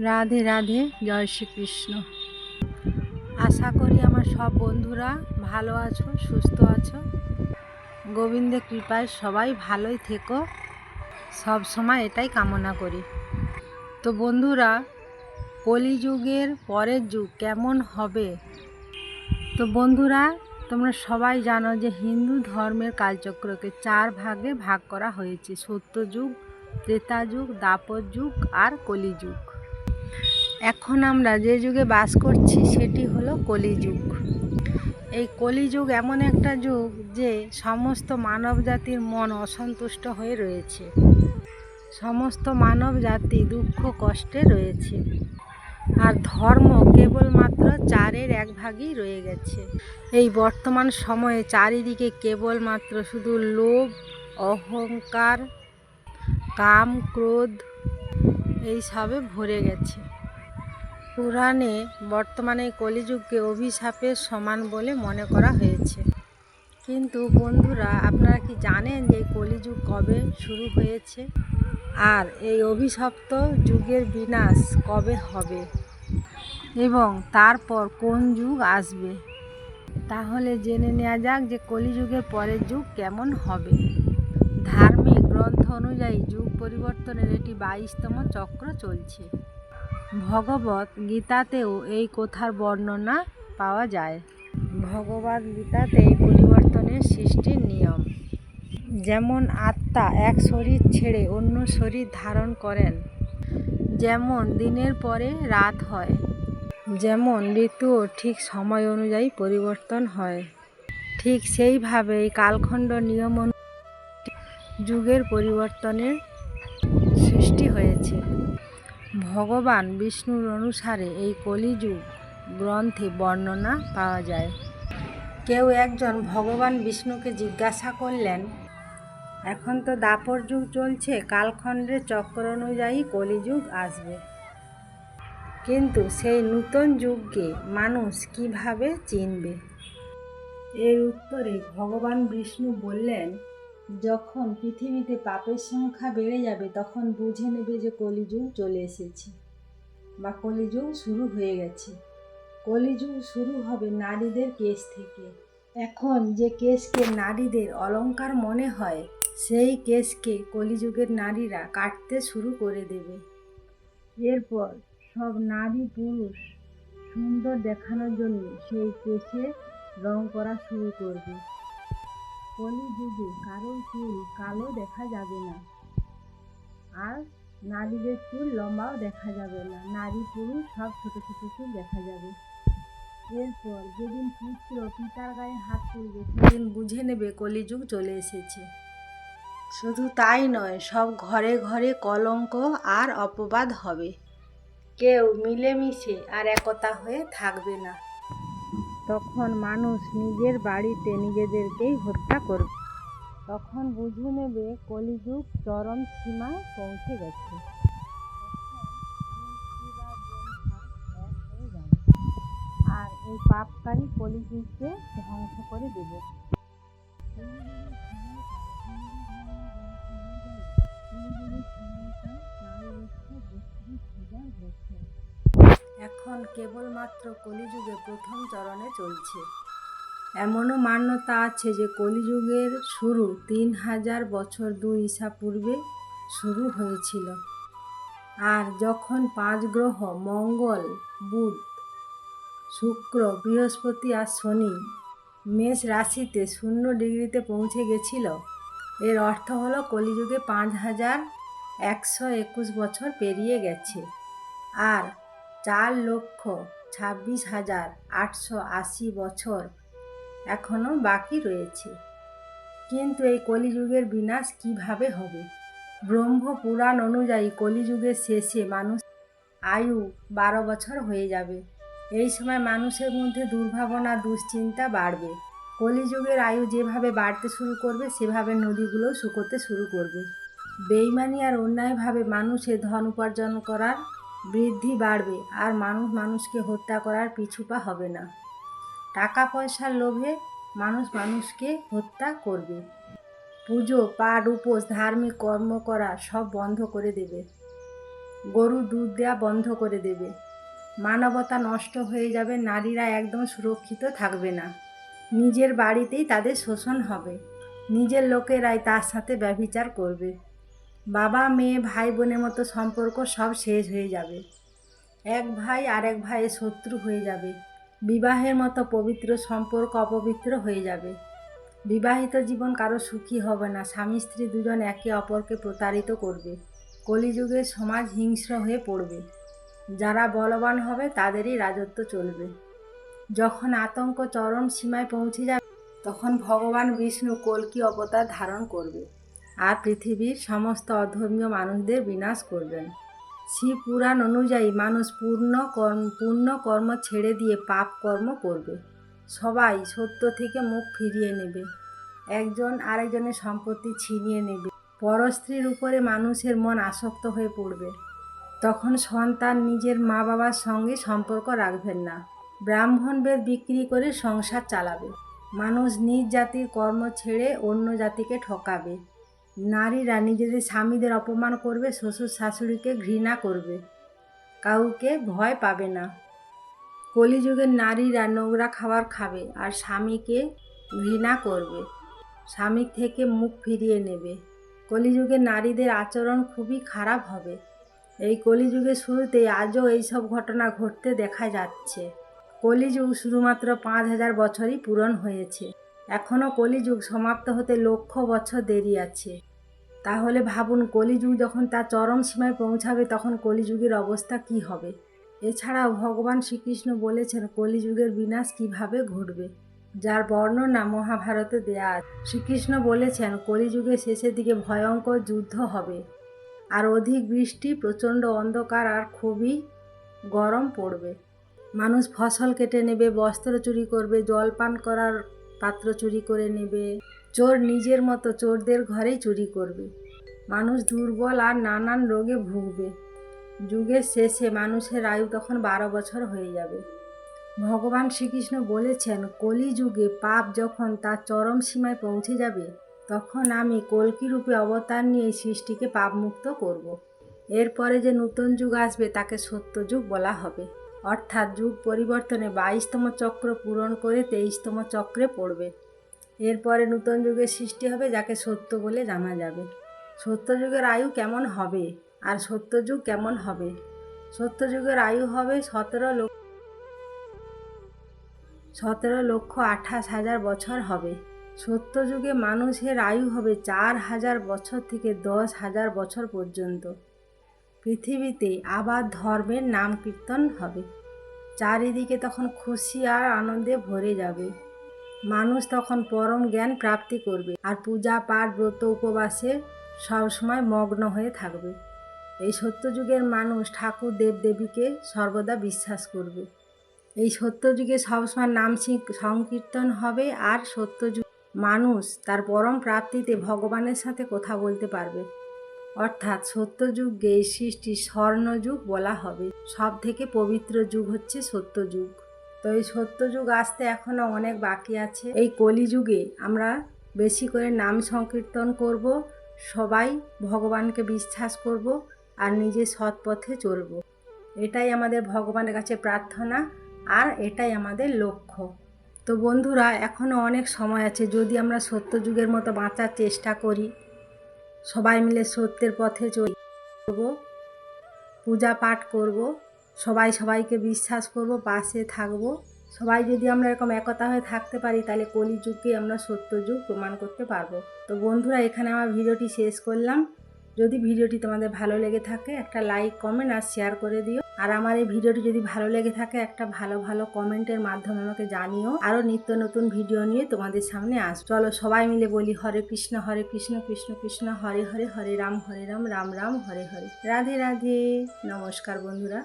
রাধে রাধে, জয় শ্রীকৃষ্ণ। আশা করি আমার সব বন্ধুরা ভালো আছো, সুস্থ আছো। গোবিন্দের কৃপায় সবাই ভালোই থেকো, সব সময় এটাই কামনা করি। তো বন্ধুরা, কলিযুগের পরের যুগ কেমন হবে? তো বন্ধুরা, তোমরা সবাই জানো যে হিন্দু ধর্মের কালচক্রকে 4 ভাগে ভাগ করা হয়েছে: সত্যযুগ, ত্রেতা যুগ, দ্বাপর যুগ আর কলিযুগ। এখন আমরা যে যুগে বাস করছি সেটি হলো কলিযুগ। এই কলিযুগ এমন একটা যুগ যে সমস্ত মানব জাতির মন অসন্তুষ্ট হয়ে রয়েছে। সমস্ত মানব জাতি দুঃখ কষ্টে রয়েছে, আর ধর্ম কেবলমাত্র 4-এর 1 ভাগই রয়ে গেছে। এই বর্তমান সময়ে চারিদিকে কেবলমাত্র শুধু লোভ, অহংকার, কাম, ক্রোধ এইসবে ভরে গেছে। পুরাণে বর্তমানে কলিযুগকে অভিশাপের সমান বলে মনে করা হয়েছে। কিন্তু বন্ধুরা, আপনারা কি জানেন যে কলিযুগ কবে শুরু হয়েছে আর এই অভিশপ্ত যুগের বিনাশ কবে হবে এবং তারপর কোন যুগ আসবে? তাহলে জেনে নেওয়া যাক যে কলিযুগের পরের যুগ কেমন হবে। ধার্মিক গ্রন্থ অনুযায়ী যুগ পরিবর্তনের এটি 22তম চক্র চলছে। ভগবত গীতাতেও এই কথার বর্ণনা পাওয়া যায়। ভগবত গীতাতে এই পরিবর্তনের সৃষ্টির নিয়ম, যেমন আত্মা এক শরীর ছেড়ে অন্য শরীর ধারণ করেন, যেমন দিনের পরে রাত হয়, যেমন ঋতুও ঠিক সময় অনুযায়ী পরিবর্তন হয়, ঠিক সেইভাবে এই কালখণ্ড নিয়ম অনুযায়ী যুগের পরিবর্তনের সৃষ্টি হয়েছে। ভগবান বিষ্ণুর অনুসারে এই কলিযুগ গ্রন্থে বর্ণনা পাওয়া যায়। কেউ একজন ভগবান বিষ্ণুকে জিজ্ঞাসা করলেন, এখন তো দ্বাপর যুগ চলছে, কালখণ্ডের চক্র অনুযায়ী কলিযুগ আসবে, কিন্তু সেই নূতন যুগকে মানুষ কিভাবে চিনবে? এর উত্তরে ভগবান বিষ্ণু বললেন, যখন পৃথিবীতে পাপের সংখ্যা বেড়ে যাবে তখন বুঝে নেবে যে কলিযুগ চলে এসেছে বা কলিযুগ শুরু হয়ে গেছে। কলিযুগ শুরু হবে নারীদের কেশ থেকে। এখন যে কেশকে নারীদের অলংকার মনে হয়, সেই কেশকে কলিযুগের নারীরা কাটতে শুরু করে দেবে। এরপর সব নারী পুরুষ সুন্দর দেখানোর জন্য সেই কেশে রং করা শুরু করবে। কলিযুগে কারোর চুল কালো দেখা যাবে না, আর নারীদের চুল লম্বাও দেখা যাবে না, নারী পুরুষ সব ছোট ছোট চুল দেখা যাবে। এরপর যেদিন পুত্র পিতার গায়ে হাত তুলবে সেদিন বুঝে নেবে কলিযুগ চলে এসেছে। শুধু তাই নয়, সব ঘরে ঘরে কলঙ্ক আর অপবাদ হবে। কেউ মিলেমিশে আর একতা হয়ে থাকবে না। তখন মানুষ নিজের বাড়িতে নিজেদেরকেই হত্যা করবে। তখন বুঝে নেবে কলিযুগ চরম সীমায় পৌঁছে গেছে। আর এই পাপকারী কলিযুগকে ধ্বংস করে দেব। এখন কেবলমাত্র কলিযুগে প্রথম চরণে চলছে। এমনও মান্যতা আছে যে কলিযুগের শুরু 3000 বছর 2 ঈসা পূর্বে শুরু হয়েছিল। আর যখন 5 গ্রহ মঙ্গল, বুধ, শুক্র, বৃহস্পতি আর শনি মেষ রাশিতে 0 ডিগ্রিতে পৌঁছে গেছিল, এর অর্থ হলো কলিযুগে 5121 বছর পেরিয়ে গেছে আর 4,26,880 বছর এখনও বাকি রয়েছে। কিন্তু এই কলিযুগের বিনাশ কিভাবে হবে? ব্রহ্মপুরাণ অনুযায়ী কলিযুগের শেষে মানুষ আয়ু 12 বছর হয়ে যাবে। এই সময় মানুষের মধ্যে দুর্ভাবনা, দুশ্চিন্তা বাড়বে। কলিযুগের আয়ু যেভাবে বাড়তে শুরু করবে সেভাবে নদীগুলো শুকোতে শুরু করবে। বেইমানি আর অন্যায়ভাবে মানুষের ধন উপার্জন করার বৃদ্ধি বাড়বে আর মানুষ মানুষকে হত্যা করার পিছুপা হবে না। টাকা পয়সার লোভে মানুষ মানুষকে হত্যা করবে। পুজো পাঠ, উপোস, ধার্মিক কর্ম করা সব বন্ধ করে দেবে। গরু দুধ দেওয়া বন্ধ করে দেবে, মানবতা নষ্ট হয়ে যাবে, নারীরা একদম সুরক্ষিত থাকবে না, নিজের বাড়িতেই তাদের শোষণ হবে, নিজের লোকেরাই তার সাথে ব্যভিচার করবে, বাবা মেয়ে ভাই বোনের মতো সম্পর্ক সব শেষ হয়ে যাবে, এক ভাই আরেক ভাইয়ের শত্রু হয়ে যাবে, বিবাহের মতো পবিত্র সম্পর্ক অপবিত্র হয়ে যাবে, বিবাহিত জীবন কারো সুখী হবে না, স্বামী স্ত্রী দুজন একে অপরকে প্রতারিত করবে, কলিযুগে সমাজ হিংস্র হয়ে পড়বে, যারা বলবান হবে তাদেরই রাজত্ব চলবে। যখন আতঙ্ক চরম সীমায় পৌঁছে যাবে তখন ভগবান বিষ্ণু কল্কি অবতার ধারণ করবে আর পৃথিবীর সমস্ত অধর্মীয় মানুষদের বিনাশ করবেন। শিব পুরাণ অনুযায়ী মানুষ পূর্ণ কর্ম ছেড়ে দিয়ে পাপ কর্ম করবে, সবাই সত্য থেকে মুখ ফিরিয়ে নেবে, একজন আরেকজনের সম্পত্তি ছিনিয়ে নেবে, পরস্ত্রীর উপরে মানুষের মন আসক্ত হয়ে পড়বে, তখন সন্তান নিজের মা বাবার সঙ্গে সম্পর্ক রাখবেন না, ব্রাহ্মণ বেদ বিক্রি করে সংসার চালাবে, মানুষ নিজ জাতির কর্ম ছেড়ে অন্য জাতিকে ঠকাবে, নারীরা নিজেদের স্বামীদের অপমান করবে, শ্বশুর শাশুড়িকে ঘৃণা করবে, কাউকে ভয় পাবে না, কলিযুগের নারীরা নোংরা খাবার খাবে আর স্বামীকে ঘৃণা করবে, স্বামী থেকে মুখ ফিরিয়ে নেবে, কলিযুগের নারীদের আচরণ খুবই খারাপ হবে। এই কলিযুগের শুরুতে আজও এইসব ঘটনা ঘটতে দেখা যাচ্ছে। কলিযুগ শুধুমাত্র 5000 বছরই পূরণ হয়েছে, এখনও কলিযুগ সমাপ্ত হতে লক্ষ বছর দেরি আছে। তাহলে ভাবুন, কলিযুগ যখন তার চরম সীমায় পৌঁছাবে তখন কলিযুগের অবস্থা কি হবে। এছাড়াও ভগবান শ্রীকৃষ্ণ বলেছেন কলিযুগের বিনাশ কিভাবে ঘটবে, যার বর্ণনা মহাভারতে দেয়া আছে। শ্রীকৃষ্ণ বলেছেন কলিযুগের শেষের দিকে ভয়ঙ্কর যুদ্ধ হবে আর অধিক বৃষ্টি, প্রচণ্ড অন্ধকার আর খুবই গরম পড়বে। মানুষ ফসল কেটে নেবে, বস্ত্র চুরি করবে, জল পান করার পাত্র চুরি করে নেবে, চোর নিজের মতো চোরদের ঘরেই চুরি করবে, মানুষ দুর্বল আর নানান রোগে ভুগবে। যুগের শেষে মানুষের আয়ু তখন 12 বছর হয়ে যাবে। ভগবান শ্রীকৃষ্ণ বলেছেন কলিযুগে পাপ যখন তার চরম সীমায় পৌঁছে যাবে তখন আমি কল্কি রূপে অবতার নিয়ে সৃষ্টিকে পাপমুক্ত করব। এরপরে যে নতুন যুগ আসবে তাকে সত্যযুগ বলা হবে, অর্থাৎ যুগ পরিবর্তনে 22তম চক্র পূরণ করে 23তম চক্রে পড়বে। এরপরে নতুন যুগের সৃষ্টি হবে যাকে সত্য বলে জানা যাবে। সত্যযুগের আয়ু কেমন হবে আর সত্যযুগ কেমন হবে? সত্যযুগের আয়ু হবে 17,28,000 বছর হবে। সত্যযুগে মানুষের আয়ু হবে 4000 বছর থেকে 10,000 বছর পর্যন্ত। পৃথিবীতে আবার ধর্মের নাম কীর্তন হবে, চারিদিকে তখন খুশি আর আনন্দে ভরে যাবে। মানুষ তখন পরম জ্ঞান প্রাপ্তি করবে আর পূজা পাঠ ব্রত উপবাসে সবসময় মগ্ন হয়ে থাকবে। এই সত্যযুগের মানুষ ঠাকুর দেবদেবীকে সর্বদা বিশ্বাস করবে। এই সত্যযুগে সবসময় নাম সংকীর্তন হবে আর সত্যযুগ মানুষ তার পরম প্রাপ্তিতে ভগবানের সাথে কথা বলতে পারবে। অর্থাৎ সত্যযুগকে এই সৃষ্টির স্বর্ণযুগ বলা হবে। সব থেকে পবিত্র যুগ হচ্ছে সত্যযুগ। তো এই সত্যযুগ আসতে এখনও অনেক বাকি আছে। এই কলিযুগে আমরা বেশি করে নাম সংকীর্তন করব, সবাই ভগবানকে বিশ্বাস করব আর নিজের সৎ পথে চলব। এটাই আমাদের ভগবানের কাছে প্রার্থনা আর এটাই আমাদের লক্ষ্য। তো বন্ধুরা, এখনও অনেক সময় আছে, যদি আমরা সত্যযুগের মতো বাঁচার চেষ্টা করি, সবাই মিলে সত্যের পথে চলব, পূজা পাঠ করব, সবাই সবাইকে বিশ্বাস করব, পাশে থাকব, সবাই যদি আমরা এরকম একতা হয়ে থাকতে পারি তাহলে কলিযুগকে আমরা সত্যযুগ প্রমাণ করতে পারবো। তো বন্ধুরা, এখানে আমার ভিডিওটি শেষ করলাম। যদি ভিডিওটি তোমাদের ভালো লেগে থাকে একটা লাইক কমেন্ট আর শেয়ার করে দিও। আর আমার এই ভিডিওটি যদি ভালো লেগে থাকে একটা ভালো ভালো কমেন্টের মাধ্যমে আমাকে জানিও। আরও নিত্য নতুন ভিডিও নিয়ে তোমাদের সামনে চলো সবাই মিলে বলি হরে কৃষ্ণ কৃষ্ণ কৃষ্ণ হরে হরে, হরে রাম রাম রাম হরে হরে। রাধে রাধে। নমস্কার বন্ধুরা।